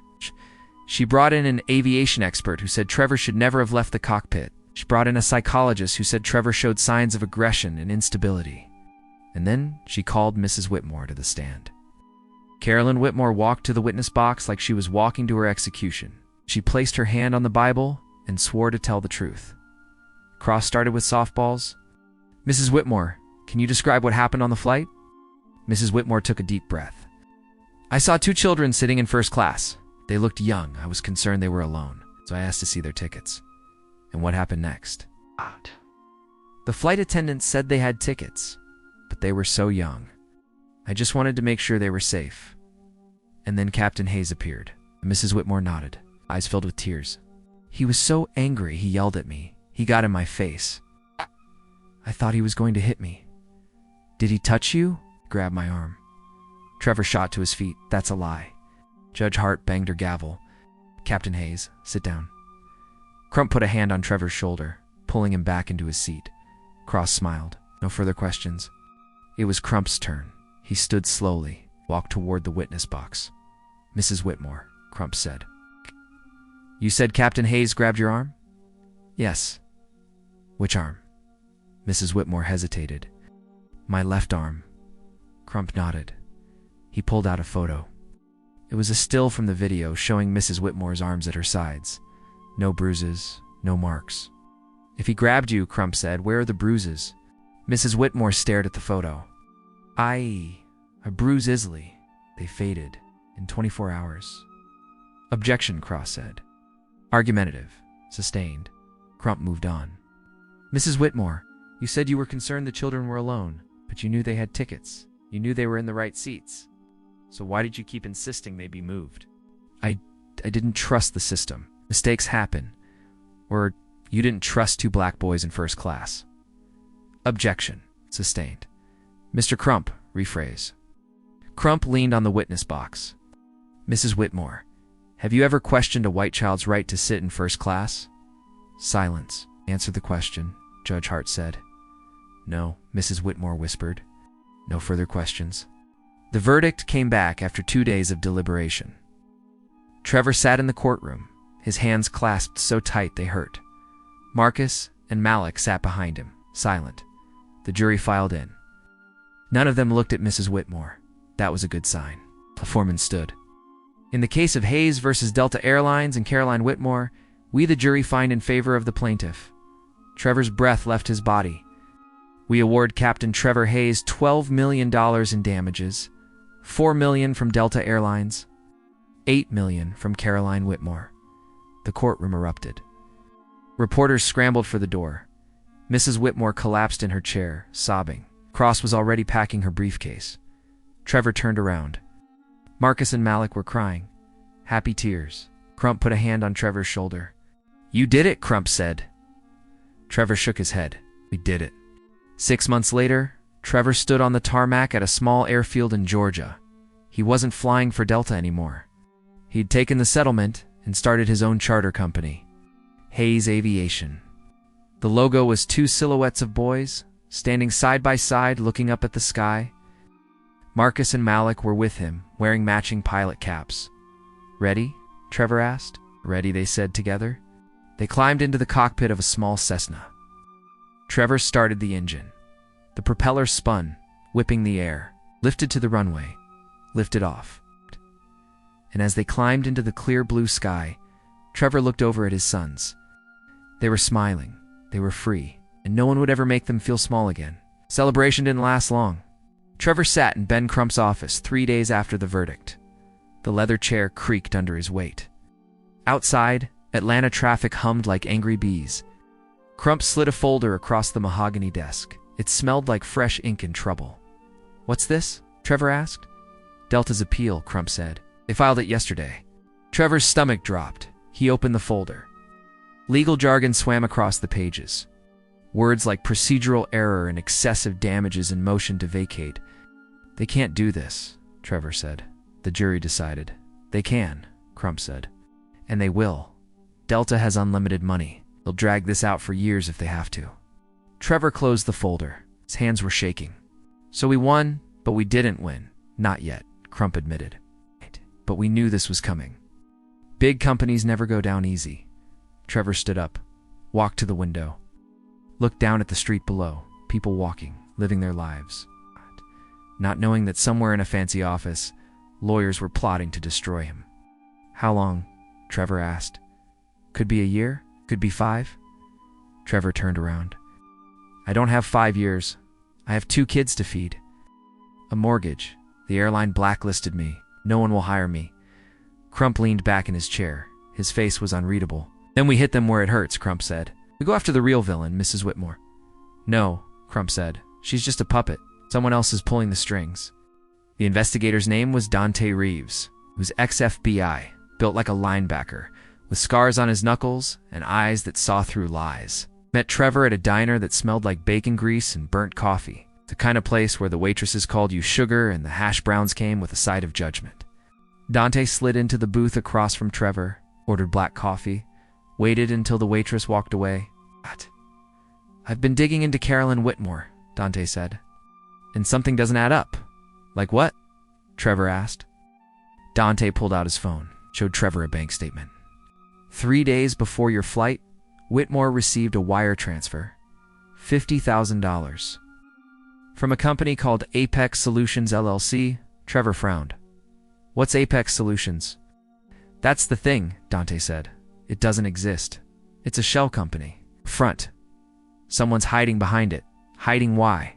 She brought in an aviation expert who said Trevor should never have left the cockpit. She brought in a psychologist who said Trevor showed signs of aggression and instability. And then she called Mrs. Whitmore to the stand. Carolyn Whitmore walked to the witness box like she was walking to her execution. She placed her hand on the Bible and swore to tell the truth. Cross started with softballs. Mrs. Whitmore, can you describe what happened on the flight? Mrs. Whitmore took a deep breath. I saw 2 children sitting in first class. They looked young. I was concerned they were alone, so I asked to see their tickets. And what happened next? The flight attendants said they had tickets, but they were so young. I just wanted to make sure they were safe. And then Captain Hayes appeared. Mrs. Whitmore nodded, eyes filled with tears. He was so angry he yelled at me. He got in my face. I thought he was going to hit me. Did he touch you? Grabbed my arm. Trevor shot to his feet. That's a lie. Judge Hart banged her gavel. Captain Hayes, sit down. Crump put a hand on Trevor's shoulder, pulling him back into his seat. Cross smiled. No further questions. It was Crump's turn. He stood slowly, walked toward the witness box. Mrs. Whitmore, Crump said. You said Captain Hayes grabbed your arm? Yes. Which arm? Mrs. Whitmore hesitated. My left arm. Crump nodded. He pulled out a photo. It was a still from the video showing Mrs. Whitmore's arms at her sides. No bruises, no marks. If he grabbed you, Crump said, where are the bruises? Mrs. Whitmore stared at the photo. I bruise easily. They faded in 24 hours. Objection, Cross said. Argumentative. Sustained. Crump moved on. Mrs. Whitmore, you said you were concerned the children were alone, but you knew they had tickets. You knew they were in the right seats. So why did you keep insisting they be moved? I didn't trust the system. Mistakes happen. Or you didn't trust 2 black boys in first class. Objection. Sustained. Mr. Crump, rephrase. Crump leaned on the witness box. Mrs. Whitmore, have you ever questioned a white child's right to sit in first class? Silence. Answer the question, Judge Hart said. No, Mrs. Whitmore whispered. No further questions. The verdict came back after 2 days of deliberation. Trevor sat in the courtroom, his hands clasped so tight they hurt. Marcus and Malik sat behind him, silent. The jury filed in. None of them looked at Mrs. Whitmore. That was a good sign. The foreman stood. In the case of Hayes versus Delta Airlines and Caroline Whitmore, we the jury find in favor of the plaintiff. Trevor's breath left his body. We award Captain Trevor Hayes $12 million in damages, $4 million from Delta Airlines, $8 million from Caroline Whitmore. The courtroom erupted. Reporters scrambled for the door. Mrs. Whitmore collapsed in her chair, sobbing. Cross was already packing her briefcase. Trevor turned around. Marcus and Malik were crying. Happy tears. Crump put a hand on Trevor's shoulder. You did it, Crump said. Trevor shook his head. We did it. 6 months later, Trevor stood on the tarmac at a small airfield in Georgia. He wasn't flying for Delta anymore. He'd taken the settlement and started his own charter company, Hayes Aviation. The logo was 2 silhouettes of boys, standing side by side looking up at the sky. Marcus and Malik were with him, wearing matching pilot caps. Ready? Trevor asked. Ready, they said together. They climbed into the cockpit of a small Cessna. Trevor started the engine. The propeller spun, whipping the air, lifted to the runway, lifted off. And as they climbed into the clear blue sky, Trevor looked over at his sons. They were smiling, they were free, and no one would ever make them feel small again. Celebration didn't last long. Trevor sat in Ben Crump's office 3 days after the verdict. The leather chair creaked under his weight. Outside, Atlanta traffic hummed like angry bees. Crump slid a folder across the mahogany desk. It smelled like fresh ink and trouble. What's this? Trevor asked. Delta's appeal, Crump said. They filed it yesterday. Trevor's stomach dropped. He opened the folder. Legal jargon swam across the pages. Words like procedural error and excessive damages and motion to vacate. They can't do this, Trevor said. The jury decided. They can, Crump said. And they will. Delta has unlimited money. They'll drag this out for years if they have to. Trevor closed the folder. His hands were shaking. So we won, but we didn't win. Not yet, Crump admitted. But we knew this was coming. Big companies never go down easy. Trevor stood up, walked to the window, looked down at the street below, people walking, living their lives. Not knowing that somewhere in a fancy office, lawyers were plotting to destroy him. How long? Trevor asked. Could be a year? Could be 5? Trevor turned around. I don't have 5 years. I have 2 kids to feed. A mortgage. The airline blacklisted me. No one will hire me. Crump leaned back in his chair. His face was unreadable. Then we hit them where it hurts, Crump said. We go after the real villain, Mrs. Whitmore. No, Crump said. She's just a puppet. Someone else is pulling the strings. The investigator's name was Dante Reeves, who was ex-FBI, built like a linebacker, with scars on his knuckles and eyes that saw through lies. Met Trevor at a diner that smelled like bacon grease and burnt coffee. The kind of place where the waitresses called you sugar and the hash browns came with a side of judgment. Dante slid into the booth across from Trevor, ordered black coffee, waited until the waitress walked away. What? I've been digging into Carolyn Whitmore, Dante said. And something doesn't add up. Like what? Trevor asked. Dante pulled out his phone, showed Trevor a bank statement. 3 days before your flight, Whitmore received a wire transfer, $50,000. From a company called Apex Solutions LLC. Trevor frowned. What's Apex Solutions? That's the thing, Dante said. It doesn't exist. It's a shell company. Front. Someone's hiding behind it. Hiding why?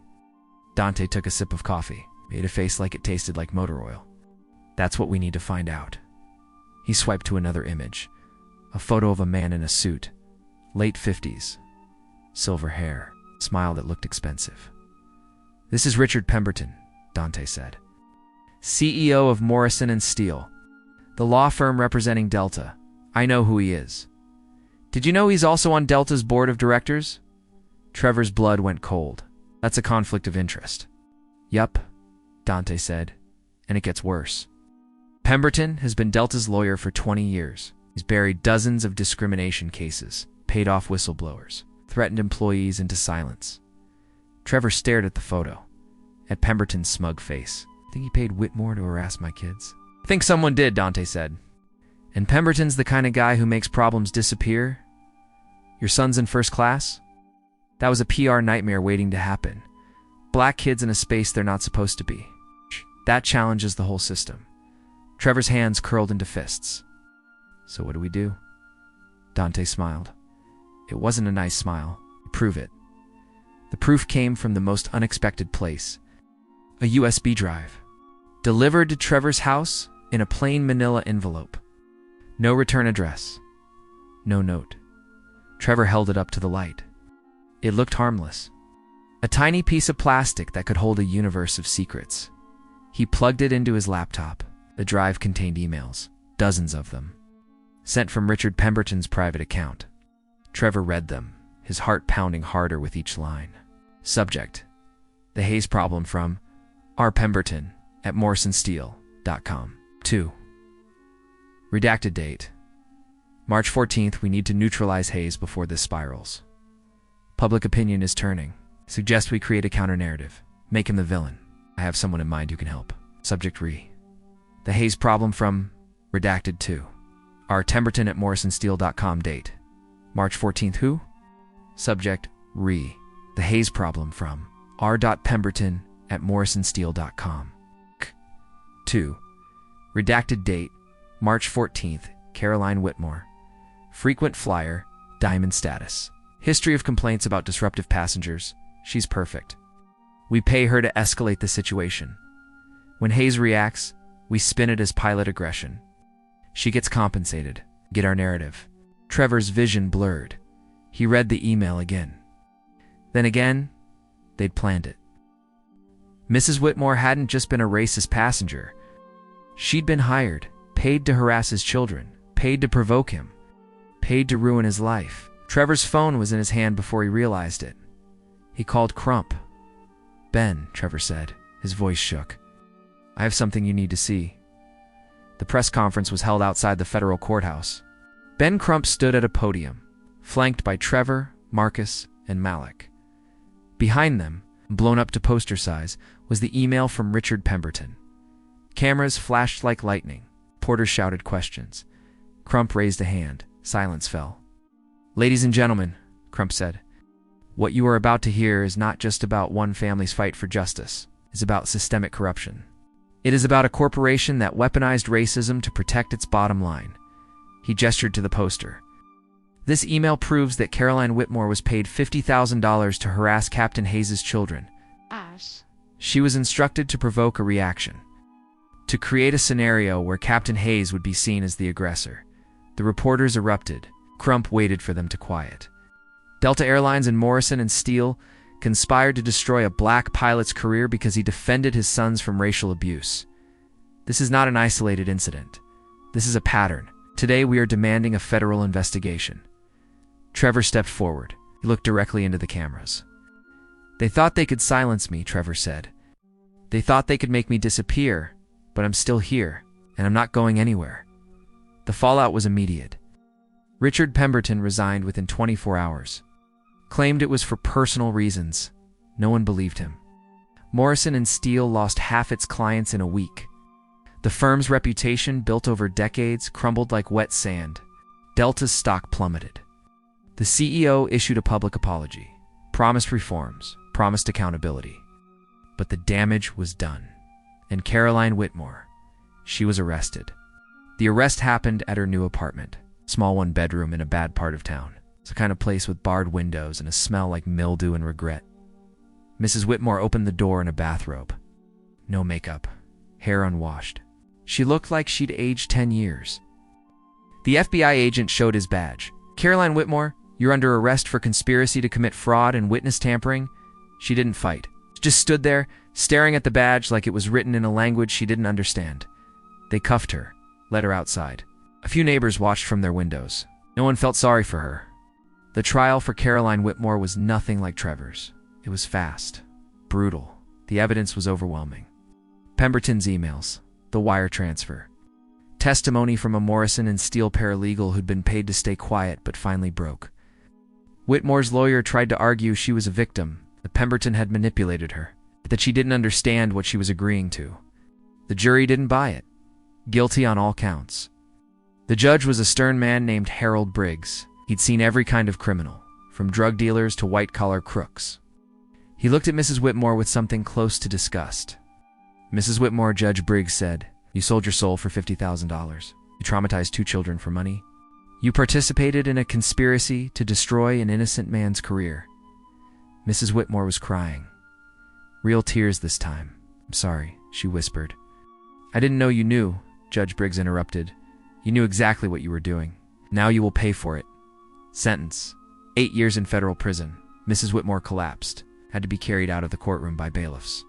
Dante took a sip of coffee, made a face like it tasted like motor oil. That's what we need to find out. He swiped to another image. A photo of a man in a suit. Late 50s. Silver hair. Smile that looked expensive. This is Richard Pemberton, Dante said. CEO of Morrison & Steele, the law firm representing Delta. I know who he is. Did you know he's also on Delta's board of directors? Trevor's blood went cold. That's a conflict of interest. Yup, Dante said, and it gets worse. Pemberton has been Delta's lawyer for 20 years. He's buried dozens of discrimination cases, paid off whistleblowers, threatened employees into silence. Trevor stared at the photo, at Pemberton's smug face. Think he paid Whitmore to harass my kids? I think someone did, Dante said. And Pemberton's the kind of guy who makes problems disappear? Your son's in first class? That was a PR nightmare waiting to happen. Black kids in a space they're not supposed to be. That challenges the whole system. Trevor's hands curled into fists. So what do we do? Dante smiled. It wasn't a nice smile. Prove it. The proof came from the most unexpected place. A USB drive. Delivered to Trevor's house in a plain manila envelope. No return address. No note. Trevor held it up to the light. It looked harmless. A tiny piece of plastic that could hold a universe of secrets. He plugged it into his laptop. The drive contained emails, dozens of them, sent from Richard Pemberton's private account. Trevor read them, his heart pounding harder with each line. Subject: The Haze Problem from R. Pemberton at morrisonsteel.com. 2. Redacted date: March 14th. We need to neutralize Hayes before this spirals. Public opinion is turning. Suggest we create a counter-narrative. Make him the villain. I have someone in mind who can help. Subject: The Hayes Problem from Redacted 2. R. Pemberton at morrisonsteel.com. Date: March 14th. Who? Subject: The Hayes Problem from R. Pemberton at morrisonsteel.com. 2. Redacted date: March 14th. Caroline Whitmore. Frequent flyer, diamond status. History of complaints about disruptive passengers. She's perfect. We pay her to escalate the situation. When Hayes reacts, we spin it as pilot aggression. She gets compensated. Get our narrative. Trevor's vision blurred. He read the email again. Then again, they'd planned it. Mrs. Whitmore hadn't just been a racist passenger. She'd been hired, paid to harass his children, paid to provoke him, paid to ruin his life. Trevor's phone was in his hand before he realized it. He called Crump. Ben, Trevor said. His voice shook. I have something you need to see. The press conference was held outside the federal courthouse. Ben Crump stood at a podium, flanked by Trevor, Marcus, and Malik. Behind them, Blown up to poster size was the email from Richard Pemberton. Cameras flashed like lightning. Porters shouted questions. Crump raised a hand. Silence fell. "Ladies and gentlemen," Crump said, "what you are about to hear is not just about one family's fight for justice. It's about systemic corruption. It is about a corporation that weaponized racism to protect its bottom line." He gestured to the poster. "This email proves that Caroline Whitmore was paid $50,000 to harass Captain Hayes' children. She was instructed to provoke a reaction, to create a scenario where Captain Hayes would be seen as the aggressor." The reporters erupted. Crump waited for them to quiet. Delta Airlines and Morrison and Steele conspired to destroy a black pilot's career because he defended his sons from racial abuse. This is not an isolated incident. This is a pattern. Today we are demanding a federal investigation. Trevor stepped forward. He looked directly into the cameras. "They thought they could silence me," Trevor said. "They thought they could make me disappear, but I'm still here, and I'm not going anywhere." The fallout was immediate. Richard Pemberton resigned within 24 hours. Claimed it was for personal reasons. No one believed him. Morrison and Steele lost half its clients in a week. The firm's reputation, built over decades, crumbled like wet sand. Delta's stock plummeted. The CEO issued a public apology, promised reforms, promised accountability. But the damage was done. And Caroline Whitmore, she was arrested. The arrest happened at her new apartment, small one-bedroom in a bad part of town. It's the kind of place with barred windows and a smell like mildew and regret. Mrs. Whitmore opened the door in a bathrobe. No makeup, hair unwashed. She looked like she'd aged 10 years. The FBI agent showed his badge. "Caroline Whitmore, you're under arrest for conspiracy to commit fraud and witness tampering." She didn't fight. She just stood there, staring at the badge like it was written in a language she didn't understand. They cuffed her, led her outside. A few neighbors watched from their windows. No one felt sorry for her. The trial for Caroline Whitmore was nothing like Trevor's. It was fast, brutal. The evidence was overwhelming. Pemberton's emails, the wire transfer, testimony from a Morrison and Steele paralegal who'd been paid to stay quiet but finally broke. Whitmore's lawyer tried to argue she was a victim, that Pemberton had manipulated her, that she didn't understand what she was agreeing to. The jury didn't buy it. Guilty on all counts. The judge was a stern man named Harold Briggs. He'd seen every kind of criminal, from drug dealers to white-collar crooks. He looked at Mrs. Whitmore with something close to disgust. "Mrs. Whitmore," Judge Briggs said, "you sold your soul for $50,000. You traumatized 2 children for money. You participated in a conspiracy to destroy an innocent man's career." Mrs. Whitmore was crying. Real tears this time. "I'm sorry," she whispered. "I didn't know you knew," Judge Briggs interrupted. "You knew exactly what you were doing. Now you will pay for it." Sentence: 8 years in federal prison. Mrs. Whitmore collapsed, had to be carried out of the courtroom by bailiffs.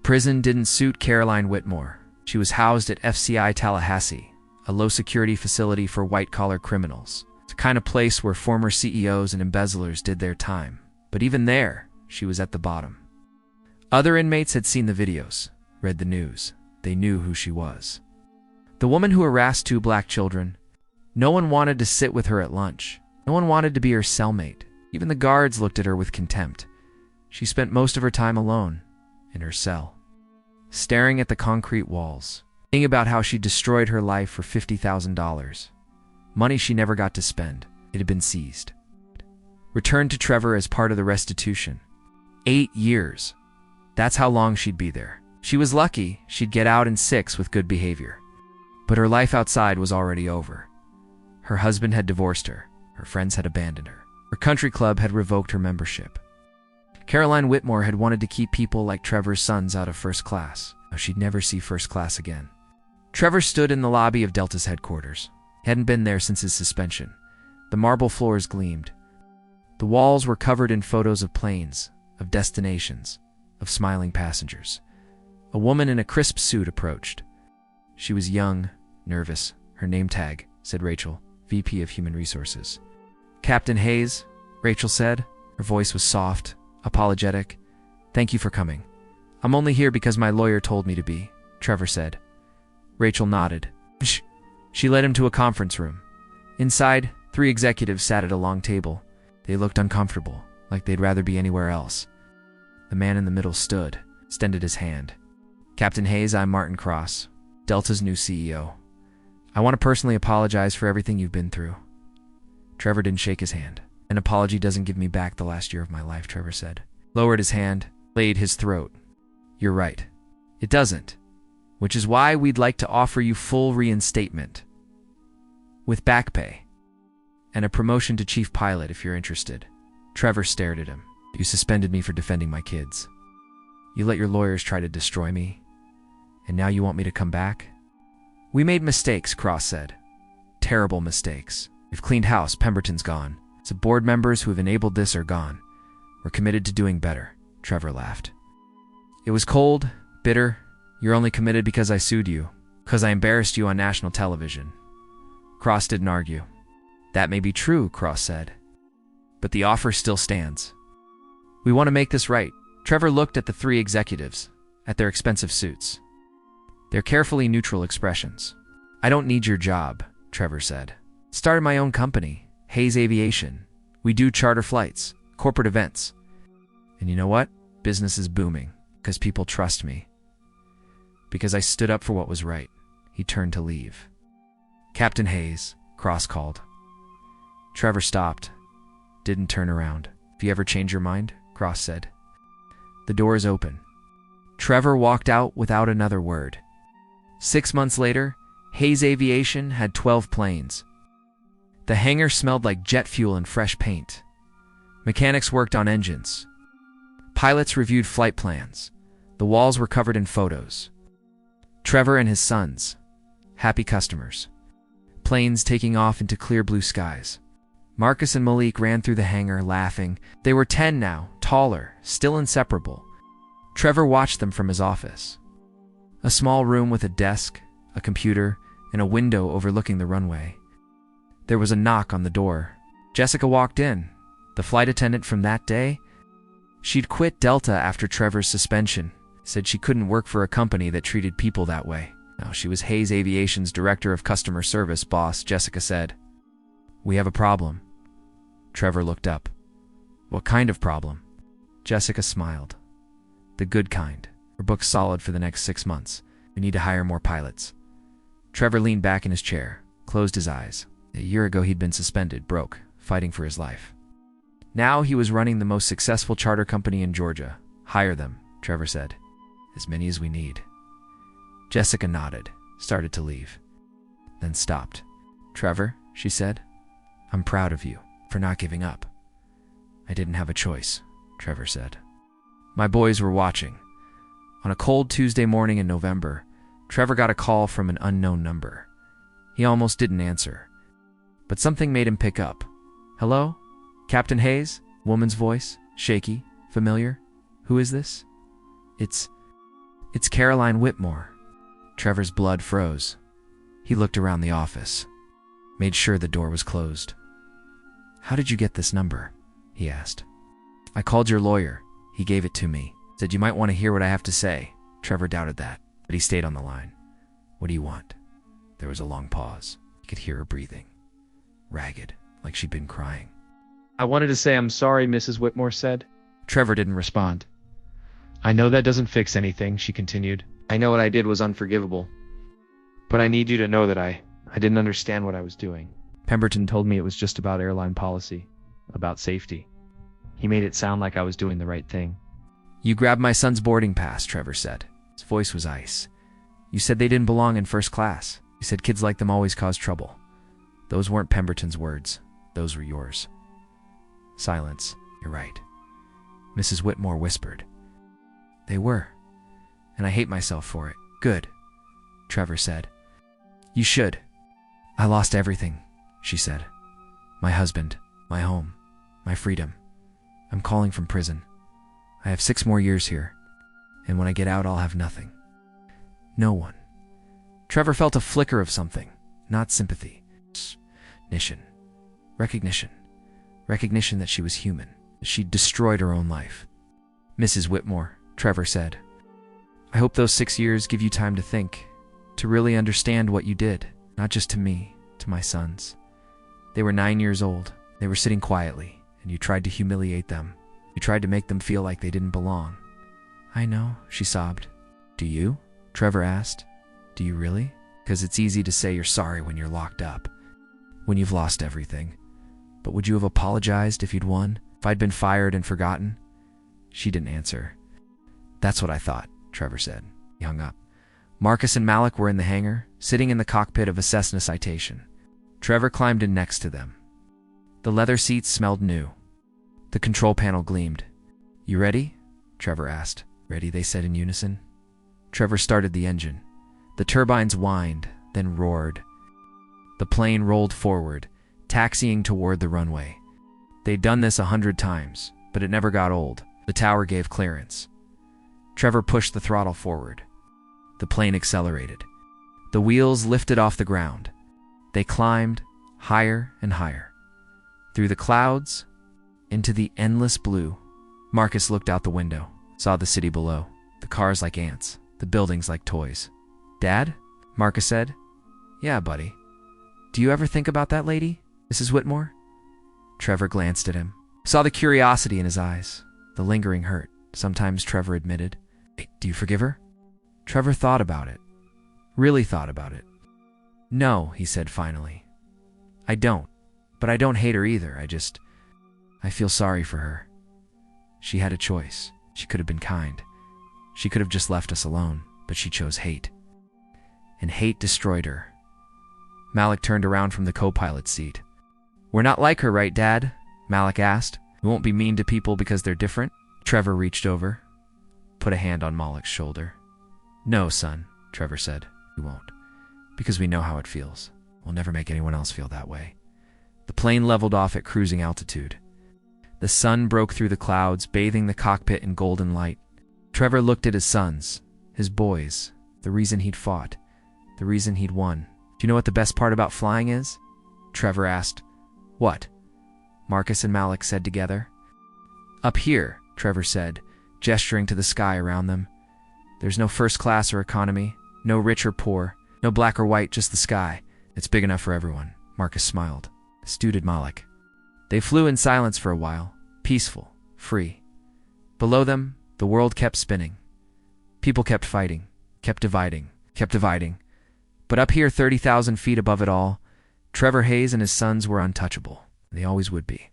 Prison didn't suit Caroline Whitmore. She was housed at FCI Tallahassee, a low-security facility for white-collar criminals. It's the kind of place where former CEOs and embezzlers did their time. But even there, she was at the bottom. Other inmates had seen the videos, read the news. They knew who she was. The woman who harassed 2 black children. No one wanted to sit with her at lunch. No one wanted to be her cellmate. Even the guards looked at her with contempt. She spent most of her time alone, in her cell, staring at the concrete walls, thinking about how she destroyed her life for $50,000. Money she never got to spend. It had been seized. Returned to Trevor as part of the restitution. 8 years. That's how long she'd be there. She was lucky she'd get out in 6 with good behavior. But her life outside was already over. Her husband had divorced her. Her friends had abandoned her. Her country club had revoked her membership. Caroline Whitmore had wanted to keep people like Trevor's sons out of first class. Now she'd never see first class again. Trevor stood in the lobby of Delta's headquarters. He hadn't been there since his suspension. The marble floors gleamed. The walls were covered in photos of planes, of destinations, of smiling passengers. A woman in a crisp suit approached. She was young, nervous. Her name tag said Rachel, VP of Human Resources. "Captain Hayes," Rachel said. Her voice was soft, apologetic. "Thank you for coming." "I'm only here because my lawyer told me to be," Trevor said. Rachel nodded. She led him to a conference room. Inside, 3 executives sat at a long table. They looked uncomfortable, like they'd rather be anywhere else. The man in the middle stood, extended his hand. Captain Hayes, I'm Martin Cross, Delta's new CEO. I want to personally apologize for everything you've been through. Trevor didn't shake his hand. An apology doesn't give me back the last year of my life, Trevor said. Lowered his hand, laid his throat. You're right. It doesn't. Which is why we'd like to offer you full reinstatement. With back pay. And a promotion to chief pilot if you're interested. Trevor stared at him. You suspended me for defending my kids. You let your lawyers try to destroy me. And now you want me to come back? We made mistakes, Cross said. Terrible mistakes. We've cleaned house. Pemberton's gone. The board members who have enabled this are gone. We're committed to doing better. Trevor laughed. It was cold, bitter. You're only committed because I sued you. Because I embarrassed you on national television. Cross didn't argue. That may be true, Cross said. But the offer still stands. We want to make this right. Trevor looked at the three executives, at their expensive suits. Their carefully neutral expressions. I don't need your job, Trevor said. Started my own company, Hayes Aviation. We do charter flights, corporate events. And you know what? Business is booming, because people trust me. Because I stood up for what was right. He turned to leave. Captain Hayes, Cross called. Trevor stopped, didn't turn around. If you ever change your mind, Cross said. The door is open. Trevor walked out without another word. 6 months later, Hayes Aviation had 12 planes. The hangar smelled like jet fuel and fresh paint. Mechanics worked on engines. Pilots reviewed flight plans. The walls were covered in photos. Trevor and his sons, happy customers. Planes taking off into clear blue skies. Marcus and Malik ran through the hangar, laughing. They were 10 now, taller, still inseparable. Trevor watched them from his office. A small room with a desk, a computer, and a window overlooking the runway. There was a knock on the door. Jessica walked in, the flight attendant from that day. She'd quit Delta after Trevor's suspension, said she couldn't work for a company that treated people that way. No, she was Hayes Aviation's director of customer service, boss, Jessica said. We have a problem. Trevor looked up. What kind of problem? Jessica smiled. The good kind. We're booked solid for the next 6 months. We need to hire more pilots. Trevor leaned back in his chair, closed his eyes. A year ago he'd been suspended, broke, fighting for his life. Now he was running the most successful charter company in Georgia. Hire them, Trevor said. As many as we need. Jessica nodded, started to leave. Then stopped. Trevor, she said, I'm proud of you for not giving up. I didn't have a choice, Trevor said. My boys were watching. On a cold Tuesday morning in November, Trevor got a call from an unknown number. He almost didn't answer. But something made him pick up. Hello? Captain Hayes? Woman's voice, shaky, familiar. Who is this? It's Caroline Whitmore. Trevor's blood froze. He looked around the office, made sure the door was closed. How did you get this number? He asked. I called your lawyer. He gave it to me. Said you might want to hear what I have to say. Trevor doubted that, but he stayed on the line. What do you want? There was a long pause. He could hear her breathing. Ragged, like she'd been crying. I wanted to say I'm sorry, Mrs. Whitmore said. Trevor didn't respond. I know that doesn't fix anything, she continued. I know what I did was unforgivable. But I need you to know that I didn't understand what I was doing. Pemberton told me it was just about airline policy, about safety. He made it sound like I was doing the right thing. You grabbed my son's boarding pass, Trevor said. His voice was ice. You said they didn't belong in first class. You said kids like them always cause trouble. Those weren't Pemberton's words. Those were yours. Silence. You're right. Mrs. Whitmore whispered. They were. And I hate myself for it. Good, Trevor said. You should. I lost everything, she said. My husband, my home, my freedom. I'm calling from prison. I have 6 more years here. And when I get out, I'll have nothing. No one. Trevor felt a flicker of something, not sympathy. Recognition. Recognition that she was human. She'd destroyed her own life. Mrs. Whitmore, Trevor said. I hope those 6 years give you time to think, to really understand what you did, not just to me, to my sons. They were 9 years old. They were sitting quietly, and you tried to humiliate them. You tried to make them feel like they didn't belong. I know, she sobbed. Do you? Trevor asked. Do you really? Because it's easy to say you're sorry when you're locked up, when you've lost everything. But would you have apologized if you'd won? If I'd been fired and forgotten? She didn't answer. That's what I thought, Trevor said. He hung up. Marcus and Malik were in the hangar, sitting in the cockpit of a Cessna Citation. Trevor climbed in next to them. The leather seats smelled new. The control panel gleamed. You ready? Trevor asked. Ready, they said in unison. Trevor started the engine. The turbines whined, then roared. The plane rolled forward, taxiing toward the runway. They'd done this 100 times, but it never got old. The tower gave clearance. Trevor pushed the throttle forward. The plane accelerated. The wheels lifted off the ground. They climbed higher and higher. Through the clouds, into the endless blue. Marcus looked out the window, saw the city below, the cars like ants, the buildings like toys. Dad? Marcus said. Yeah, buddy. Do you ever think about that lady, Mrs. Whitmore? Trevor glanced at him, saw the curiosity in his eyes, the lingering hurt. Sometimes Trevor admitted. Hey, do you forgive her? Trevor thought about it. Really thought about it. No, he said finally. I don't. But I don't hate her either. I feel sorry for her. She had a choice. She could have been kind. She could have just left us alone, but she chose hate. And hate destroyed her. Malik turned around from the co-pilot seat. We're not like her, right, Dad? Malik asked. We won't be mean to people because they're different? Trevor reached over, put a hand on Malik's shoulder. No, son, Trevor said. We won't. Because we know how it feels. We'll never make anyone else feel that way. The plane leveled off at cruising altitude. The sun broke through the clouds, bathing the cockpit in golden light. Trevor looked at his sons, his boys, the reason he'd fought, the reason he'd won. Do you know what the best part about flying is? Trevor asked. What? Marcus and Malik said together. Up here, Trevor said, gesturing to the sky around them. There's no first class or economy, no rich or poor, no black or white, just the sky. It's big enough for everyone. Marcus smiled. So did Malik. They flew in silence for a while, peaceful, free. Below them, the world kept spinning. People kept fighting, kept dividing. But up here, 30,000 feet above it all, Trevor Hayes and his sons were untouchable. They always would be.